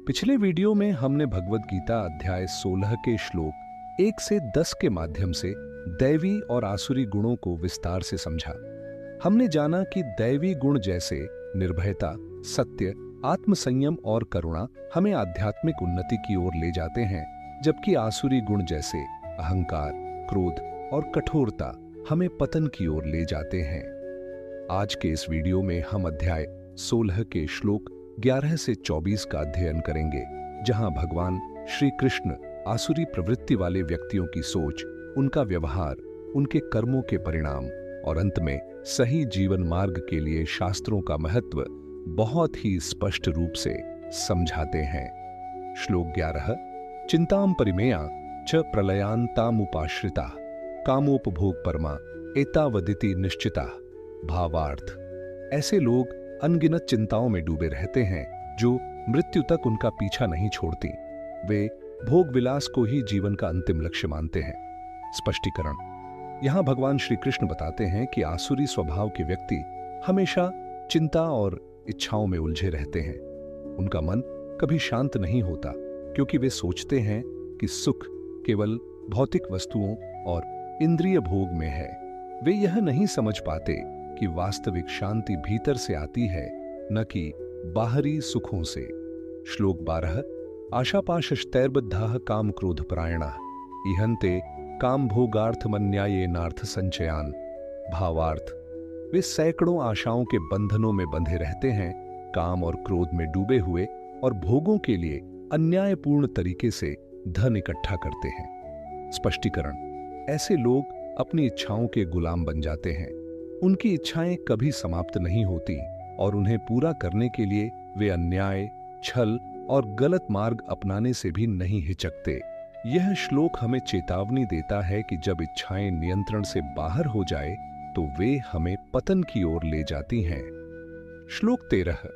पिछले वीडियो में हमने भगवद गीता अध्याय 16 के श्लोक 1 से 10 के माध्यम से दैवी और आसुरी गुणों को विस्तार से समझा। हमने जाना कि दैवी गुण जैसे निर्भयता, सत्य, आत्मसंयम और करुणा हमें आध्यात्मिक उन्नति की ओर ले जाते हैं, जबकि आसुरी गुण जैसे अहंकार, क्रोध और कठोरता हमें पतन की ओर ले जाते हैं। आज के इस वीडियो में हम अध्याय 16 के श्लोक 11 से 24 का अध्ययन करेंगे, जहां भगवान श्री कृष्ण आसुरी प्रवृत्ति वाले व्यक्तियों की सोच, उनका व्यवहार, उनके कर्मों के परिणाम और अंत में सही जीवन मार्ग के लिए शास्त्रों का महत्व बहुत ही स्पष्ट रूप से समझाते हैं। श्लोक 11। चिंताम परिमेया च प्रलयांतामुपाश्रिता कामोपभोग परमा एतावदिति निश्चिता। भावार्थ, ऐसे लोग अनगिनत चिंताओं में डूबे रहते हैं जो मृत्यु तक उनका पीछा नहीं छोड़ती। वे भोग विलास को ही जीवन का अंतिम लक्ष्य मानते हैं। स्पष्टीकरण, यहां भगवान श्री कृष्ण बताते हैं कि आसुरी स्वभाव के व्यक्ति हमेशा चिंता और इच्छाओं में उलझे रहते हैं। उनका मन कभी शांत नहीं होता, क्योंकि वे सोचते हैं कि सुख केवल भौतिक वस्तुओं और इंद्रिय भोग में है। वे यह नहीं समझ पाते कि वास्तविक शांति भीतर से आती है, न कि बाहरी सुखों से। श्लोक 12। आशापाशस्तैर्बद्धाः काम क्रोध परायणाः इहन्ते काम भोगार्थमन्यायेनार्थ संचयान। भावार्थ, वे सैकड़ों आशाओं के बंधनों में बंधे रहते हैं, काम और क्रोध में डूबे हुए, और भोगों के लिए अन्यायपूर्ण तरीके से धन इकट्ठा करते हैं। स्पष्टीकरण, ऐसे लोग अपनी इच्छाओं के गुलाम बन जाते हैं। उनकी इच्छाएं कभी समाप्त नहीं होती और उन्हें पूरा करने के लिए वे अन्याय, छल और गलत मार्ग अपनाने से भी नहीं हिचकते। यह श्लोक हमें चेतावनी देता है कि जब इच्छाएं नियंत्रण से बाहर हो जाए तो वे हमें पतन की ओर ले जाती हैं। श्लोक 13।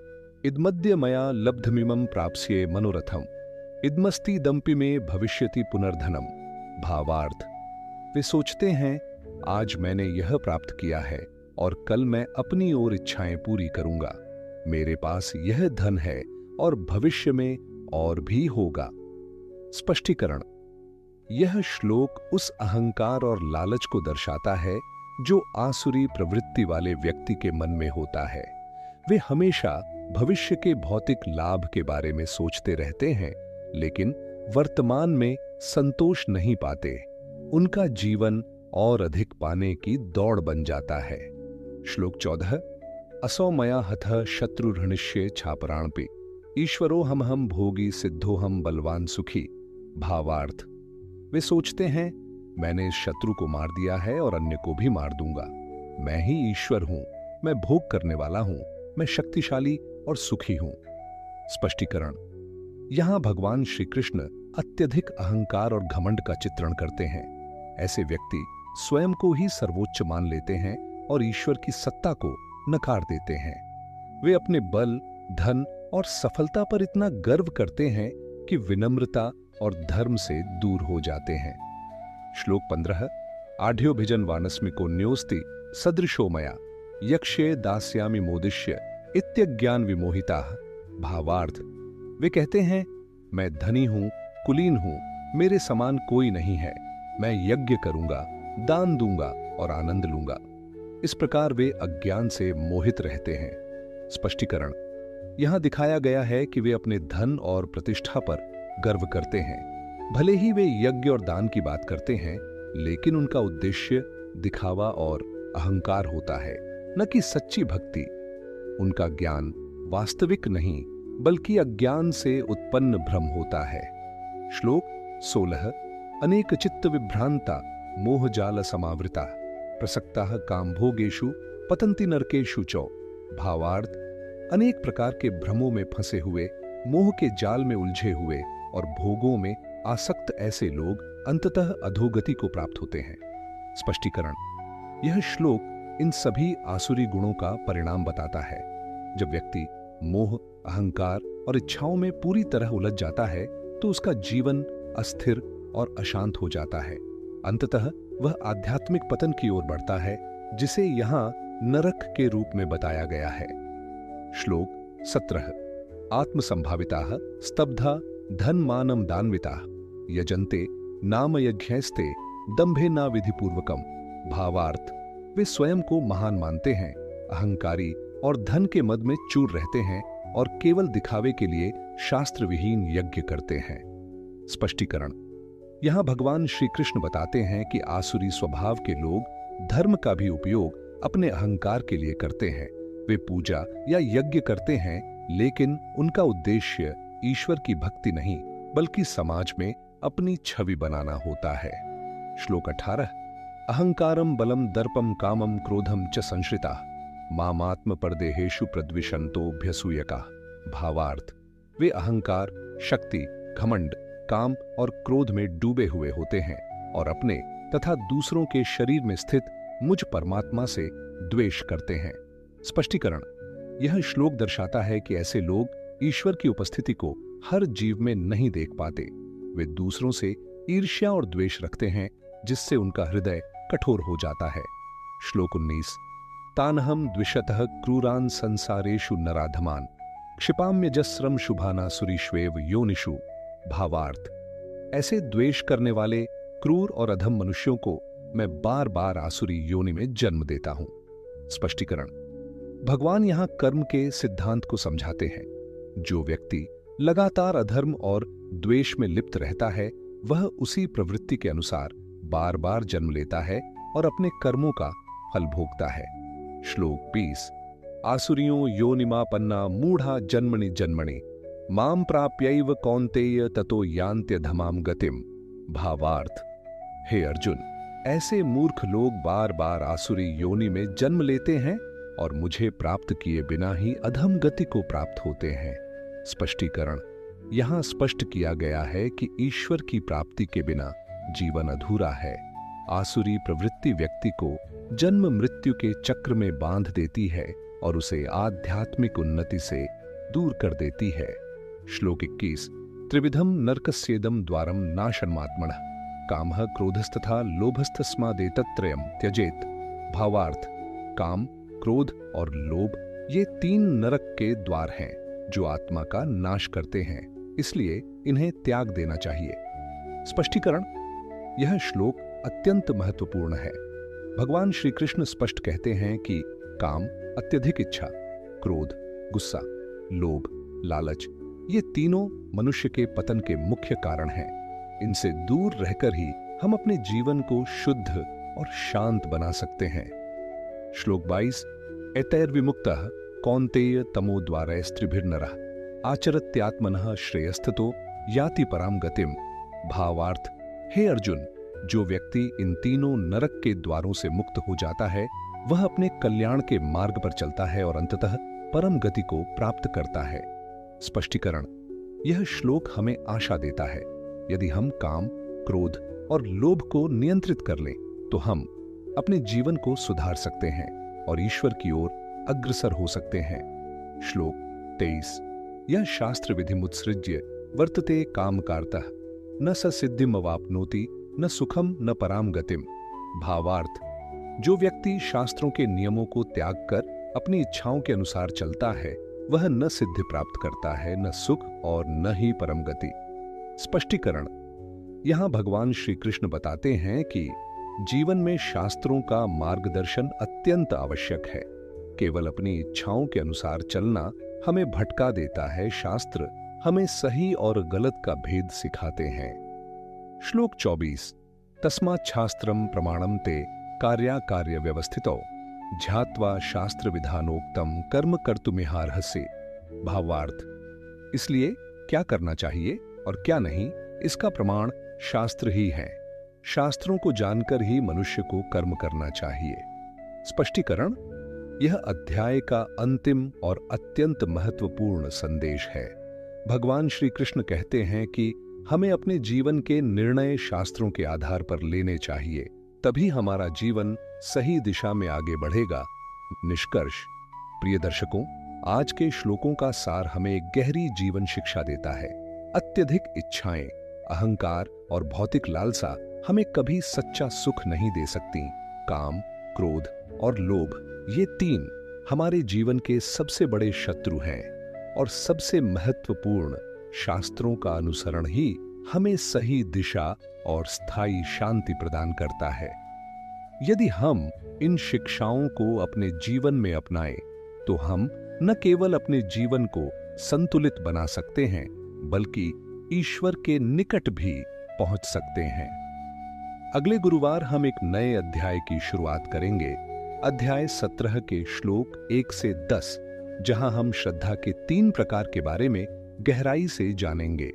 इदमद्य मया लब्धमिमं प्राप्स्ये मनोरथम इदमस्ति दम्पि में भविष्यति पुनर्धनम। भावार्थ, वे सोचते हैं आज मैंने यह प्राप्त किया है और कल मैं अपनी ओर इच्छाएं पूरी करूंगा। मेरे पास यह धन है और भविष्य में और भी होगा। स्पष्टीकरण, यह श्लोक उस अहंकार और लालच को दर्शाता है जो आसुरी प्रवृत्ति वाले व्यक्ति के मन में होता है। वे हमेशा भविष्य के भौतिक लाभ के बारे में सोचते रहते हैं, लेकिन वर्तमान में संतोष नहीं पाते। उनका जीवन और अधिक पाने की दौड़ बन जाता है। श्लोक 14। असौ मया हतः शत्रुर्हनिष्ये छापराणपि ईश्वरो हम भोगी सिद्धो हम बलवान सुखी। भावार्थ, वे सोचते हैं मैंने इस शत्रु को मार दिया है और अन्य को भी मार दूंगा। मैं ही ईश्वर हूं, मैं भोग करने वाला हूं, मैं शक्तिशाली और सुखी हूं। स्पष्टीकरण, यहां भगवान श्री कृष्ण अत्यधिक अहंकार और घमंड का चित्रण करते हैं। ऐसे व्यक्ति स्वयं को ही सर्वोच्च मान लेते हैं और ईश्वर की सत्ता को नकार देते हैं। वे अपने बल, धन और सफलता पर इतना गर्व करते हैं कि विनम्रता और धर्म से दूर हो जाते हैं। श्लोक 15। आढ्योभिजन वानस्मिको न्योस्ति सदृशो मया यक्षे दास्यामि मोदिष्य इत्यज्ञान विमोहिताः। भावार्थ, वे कहते हैं मैं धनी हूं, कुलीन हूं, मेरे समान कोई नहीं है, मैं यज्ञ करूंगा, दान दूंगा और आनंद लूंगा। इस प्रकार वे अज्ञान से मोहित रहते हैं। स्पष्टीकरण, यहां दिखाया गया है कि वे अपने धन और प्रतिष्ठा पर गर्व करते हैं। भले ही वे यज्ञ और दान की बात करते हैं, लेकिन उनका उद्देश्य दिखावा और अहंकार होता है, न कि सच्ची भक्ति। उनका ज्ञान वास्तविक नहीं, बल्कि अज्ञान से उत्पन्न भ्रम होता है। श्लोक 16। अनेक चित्त विभ्रांता मोहजाल समावृता प्रसक्ता कामभोगेषु पतंति नरकेषु चौ। भावार्थ, अनेक प्रकार के भ्रमों में फंसे हुए, मोह के जाल में उलझे हुए और भोगों में आसक्त ऐसे लोग अंततः अधोगति को प्राप्त होते हैं। स्पष्टीकरण, यह श्लोक इन सभी आसुरी गुणों का परिणाम बताता है। जब व्यक्ति मोह, अहंकार और इच्छाओं में पूरी तरह उलझ जाता है तो उसका जीवन अस्थिर और अशांत हो जाता है। अंततः वह आध्यात्मिक पतन की ओर बढ़ता है, जिसे यहां नरक के रूप में बताया गया है। श्लोक 17। आत्मसंभाविताः स्तब्धा धनमानं दान्विताः यजन्ते नाम यज्ञैस्ते दंभेना विधिपूर्वकम। भावार्थ, वे स्वयं को महान मानते हैं, अहंकारी और धन के मद में चूर रहते हैं और केवल दिखावे के लिए शास्त्र विहीन यज्ञ करते हैं। स्पष्टीकरण। यहां भगवान श्री कृष्ण बताते हैं कि आसुरी स्वभाव के लोग धर्म का भी उपयोग अपने अहंकार के लिए करते हैं। वे पूजा या यज्ञ करते हैं, लेकिन उनका उद्देश्य ईश्वर की भक्ति नहीं बल्कि समाज में अपनी छवि बनाना होता है। श्लोक 18। अहंकारम बलम दर्पम कामम क्रोधम च संश्रिता मामात्म परदेहेषु प्रद्विषंतोभ्यसूयका। भावार्थ, वे अहंकार, शक्ति, घमंड, काम और क्रोध में डूबे हुए होते हैं और अपने तथा दूसरों के शरीर में स्थित मुझ परमात्मा से द्वेष करते हैं। स्पष्टीकरण। यह श्लोक दर्शाता है कि ऐसे लोग ईश्वर की उपस्थिति को हर जीव में नहीं देख पाते। वे दूसरों से ईर्ष्या और द्वेष रखते हैं, जिससे उनका हृदय कठोर हो जाता है। श्लोक 19। तानहम द्विषतः क्रूरान संसारेषु नराधमान क्षिपाम्यजस्रम शुभाना सुरीश्वेव योनिषु। भावार्थ, ऐसे द्वेष करने वाले क्रूर और अधम मनुष्यों को मैं बार बार आसुरी योनि में जन्म देता हूं। स्पष्टीकरण। भगवान यहां कर्म के सिद्धांत को समझाते हैं। जो व्यक्ति लगातार अधर्म और द्वेष में लिप्त रहता है, वह उसी प्रवृत्ति के अनुसार बार बार जन्म लेता है और अपने कर्मों का फल भोगता है। श्लोक 20। आसुरियों योनिमापन्ना मूढ़ा जन्मनि जन्मनि माम प्राप्यैव कौन्तेय ततो यान्त्यधमाम गतिम। भावार्थ, हे अर्जुन, ऐसे मूर्ख लोग बार बार आसुरी योनि में जन्म लेते हैं और मुझे प्राप्त किए बिना ही अधम गति को प्राप्त होते हैं। स्पष्टीकरण। यहां स्पष्ट किया गया है कि ईश्वर की प्राप्ति के बिना जीवन अधूरा है। आसुरी प्रवृत्ति व्यक्ति को जन्म मृत्यु के चक्र में बांध देती है और उसे आध्यात्मिक उन्नति से दूर कर देती है। श्लोक 21। त्रिविधम नरकस्येदम द्वारम नाशन्मात्मनः कामः क्रोधस्तथा लोभस्तस्मादेतत्त्रयम् त्यजेत। भावार्थ, काम, क्रोध और लोभ ये 3 नरक के द्वार हैं जो आत्मा का नाश करते हैं, इसलिए इन्हें त्याग देना चाहिए। स्पष्टीकरण। यह श्लोक अत्यंत महत्वपूर्ण है। भगवान श्री कृष्ण स्पष्ट कहते हैं कि काम, अत्यधिक इच्छा, क्रोध, गुस्सा, लोभ, लालच, ये तीनों मनुष्य के पतन के मुख्य कारण हैं। इनसे दूर रहकर ही हम अपने जीवन को शुद्ध और शांत बना सकते हैं। श्लोक 22। एतैर्विमुक्तः कौन्तेय तमोद्वारैस्त्रिभिर्नरः आचरत्यात्मनः श्रेयस्थतो याति पराम गतिम। भावार्थ, हे अर्जुन, जो व्यक्ति इन तीनों नरक के द्वारों से मुक्त हो जाता है, वह अपने कल्याण के मार्ग पर चलता है और अंततः परम गति को प्राप्त करता है। स्पष्टीकरण। यह श्लोक हमें आशा देता है। यदि हम काम, क्रोध और लोभ को नियंत्रित कर लें, तो हम अपने जीवन को सुधार सकते हैं और ईश्वर की ओर अग्रसर हो सकते हैं। श्लोक 23। यह शास्त्र विधि मुत्सृज्य वर्तते कामकारतः न स सिद्धिमवाप्नोति न सुखम न पराम गतिम। भावार्थ, जो व्यक्ति शास्त्रों के नियमों को त्याग कर अपनी इच्छाओं के अनुसार चलता है, वह न सिद्धि प्राप्त करता है, न सुख और न ही परम गति। स्पष्टीकरण। यहां भगवान श्री कृष्ण बताते हैं कि जीवन में शास्त्रों का मार्गदर्शन अत्यंत आवश्यक है। केवल अपनी इच्छाओं के अनुसार चलना हमें भटका देता है। शास्त्र हमें सही और गलत का भेद सिखाते हैं। श्लोक 24। तस्मात् शास्त्रम प्रमाणम ते कार्याकार्य व्यवस्थितौ ध्यात्वा शास्त्र विधानोक्तम कर्म कर्तुमिहार्हसि। भावार्थ, इसलिए क्या करना चाहिए और क्या नहीं, इसका प्रमाण शास्त्र ही है। शास्त्रों को जानकर ही मनुष्य को कर्म करना चाहिए। स्पष्टीकरण। यह अध्याय का अंतिम और अत्यंत महत्वपूर्ण संदेश है। भगवान श्री कृष्ण कहते हैं कि हमें अपने जीवन के निर्णय शास्त्रों के आधार पर लेने चाहिए, तभी हमारा जीवन सही दिशा में आगे बढ़ेगा। निष्कर्ष। प्रिय दर्शकों, आज के श्लोकों का सार हमें एक गहरी जीवन शिक्षा देता है। अत्यधिक इच्छाएं, अहंकार और भौतिक लालसा हमें कभी सच्चा सुख नहीं दे सकती। काम, क्रोध और लोभ, ये 3 हमारे जीवन के सबसे बड़े शत्रु हैं। और सबसे महत्वपूर्ण, शास्त्रों का अनुसरण ही हमें सही दिशा और स्थायी शांति प्रदान करता है। यदि हम इन शिक्षाओं को अपने जीवन में अपनाएं, तो हम न केवल अपने जीवन को संतुलित बना सकते हैं, बल्कि ईश्वर के निकट भी पहुंच सकते हैं। अगले गुरुवार हम एक नए अध्याय की शुरुआत करेंगे, अध्याय 17 के श्लोक 1 से 10, जहां हम श्रद्धा के 3 प्रकार के बारे में गहराई से जानेंगे।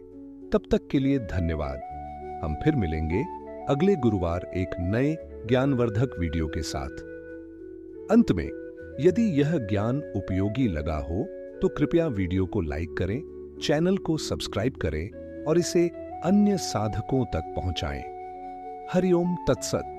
तब तक के लिए धन्यवाद। हम फिर मिलेंगे अगले गुरुवार एक नए ज्ञानवर्धक वीडियो के साथ। अंत में, यदि यह ज्ञान उपयोगी लगा हो तो कृपया वीडियो को लाइक करें, चैनल को सब्सक्राइब करें और इसे अन्य साधकों तक पहुंचाएं। हरिओम तत्सत।